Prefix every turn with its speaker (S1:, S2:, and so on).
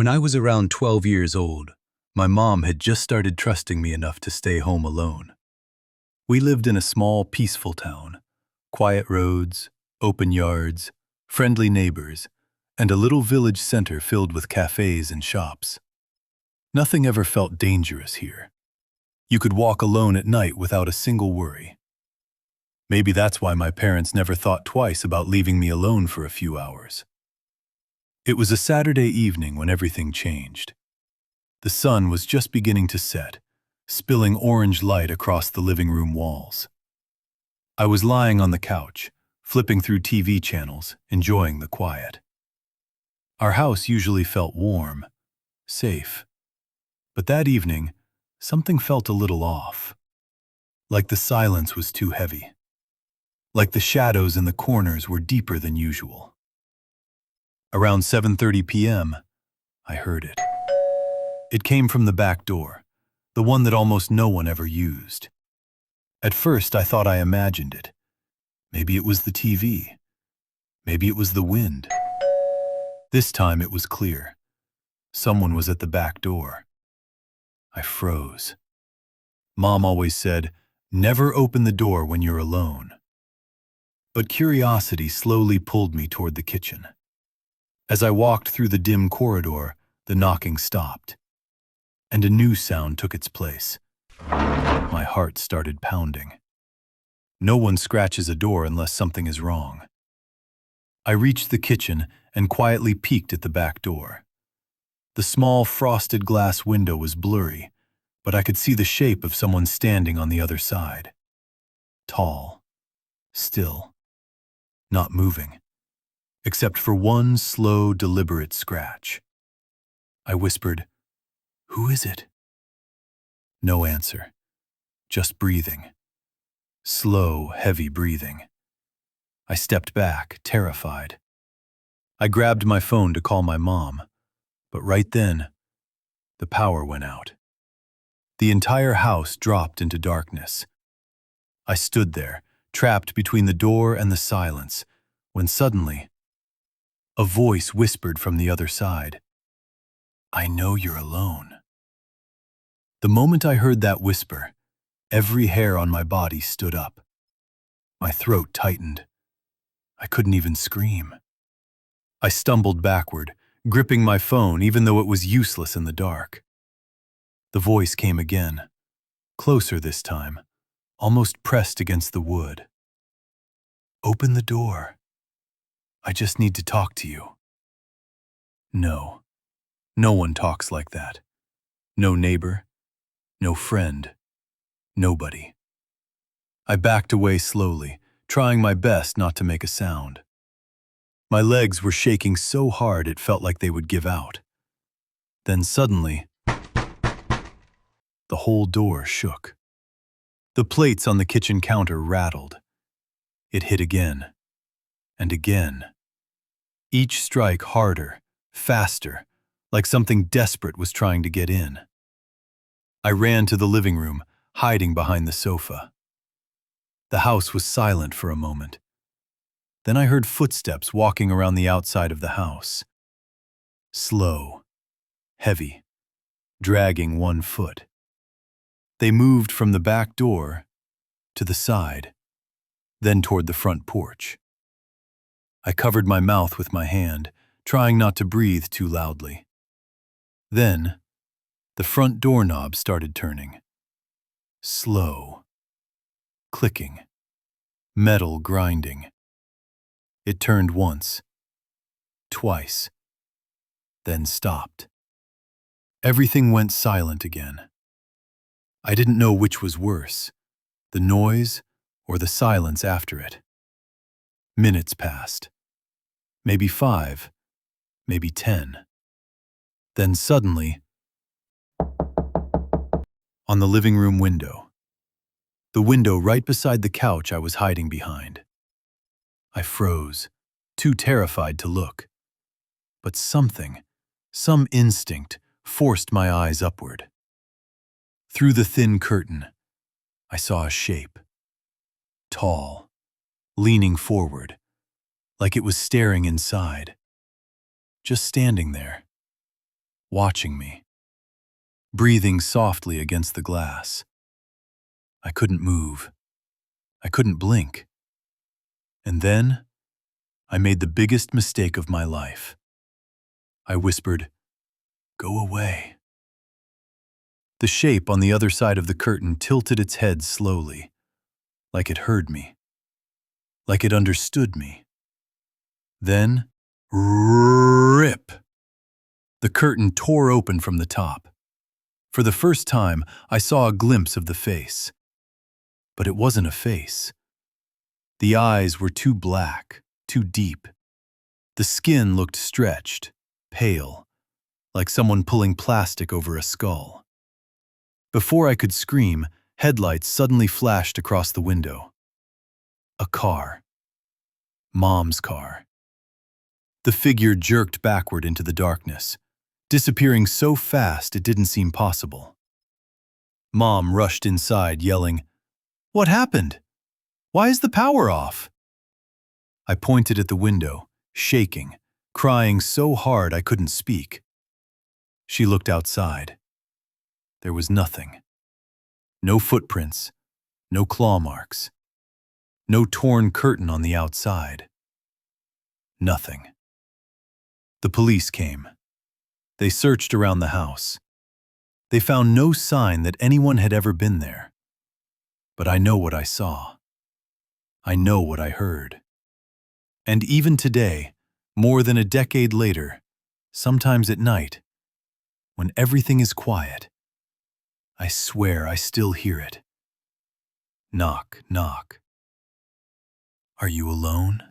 S1: When I was around 12 years old, my mom had just started trusting me enough to stay home alone. We lived in a small, peaceful town. Quiet roads, open yards, friendly neighbors, and a little village center filled with cafes and shops. Nothing ever felt dangerous here. You could walk alone at night without a single worry. Maybe that's why my parents never thought twice about leaving me alone for a few hours. It was a Saturday evening when everything changed. The sun was just beginning to set, spilling orange light across the living room walls. I was lying on the couch, flipping through TV channels, enjoying the quiet. Our house usually felt warm, safe. But that evening, something felt a little off. Like the silence was too heavy. Like the shadows in the corners were deeper than usual. Around 7:30 p.m., I heard it. It came from the back door, the one that almost no one ever used. At first, I thought I imagined it. Maybe it was the TV. Maybe it was the wind. This time it was clear. Someone was at the back door. I froze. Mom always said, "Never open the door when you're alone." But curiosity slowly pulled me toward the kitchen. As I walked through the dim corridor, the knocking stopped, and a new sound took its place. My heart started pounding. No one scratches a door unless something is wrong. I reached the kitchen and quietly peeked at the back door. The small frosted glass window was blurry, but I could see the shape of someone standing on the other side. Tall, still, not moving, except for one slow, deliberate scratch. I whispered, "Who is it?" No answer, just breathing. Slow, heavy breathing. I stepped back, terrified. I grabbed my phone to call my mom, but right then, the power went out. The entire house dropped into darkness. I stood there, trapped between the door and the silence, when suddenly, a voice whispered from the other side, "I know you're alone." The moment I heard that whisper, every hair on my body stood up. My throat tightened. I couldn't even scream. I stumbled backward, gripping my phone even though it was useless in the dark. The voice came again, closer this time, almost pressed against the wood. "Open the door. I just need to talk to you." No, no one talks like that. No neighbor, no friend, nobody. I backed away slowly, trying my best not to make a sound. My legs were shaking so hard it felt like they would give out. Then suddenly, the whole door shook. The plates on the kitchen counter rattled. It hit again, and again. Each strike harder, faster, like something desperate was trying to get in. I ran to the living room, hiding behind the sofa. The house was silent for a moment. Then I heard footsteps walking around the outside of the house. Slow, heavy, dragging one foot. They moved from the back door to the side, then toward the front porch. I covered my mouth with my hand, trying not to breathe too loudly. Then, the front doorknob started turning. Slow, clicking, metal grinding. It turned once, twice, then stopped. Everything went silent again. I didn't know which was worse, the noise or the silence after it. Minutes passed. Maybe 5, maybe 10. Then suddenly, on the living room window, the window right beside the couch I was hiding behind. I froze, too terrified to look. But something, some instinct, forced my eyes upward. Through the thin curtain, I saw a shape. Tall, leaning forward, like it was staring inside. Just standing there. watching me, breathing softly against the glass. I couldn't move. I couldn't blink. And then, I made the biggest mistake of my life. I whispered, "Go away." The shape on the other side of the curtain tilted its head slowly, like it heard me, like it understood me. Then, rip! The curtain tore open from the top. For the first time, I saw a glimpse of the face. But it wasn't a face. The eyes were too black, too deep. The skin looked stretched, pale, like someone pulling plastic over a skull. Before I could scream, headlights suddenly flashed across the window. A car. Mom's car. The figure jerked backward into the darkness, disappearing so fast it didn't seem possible. Mom rushed inside, yelling, "What happened? Why is the power off?" I pointed at the window, shaking, crying so hard I couldn't speak. She looked outside. There was nothing. No footprints, no claw marks, no torn curtain on the outside. Nothing. The police came. They searched around the house. They found no sign that anyone had ever been there. But I know what I saw. I know what I heard. And even today, more than a decade later, sometimes at night, when everything is quiet, I swear I still hear it. Knock, knock. Are you alone?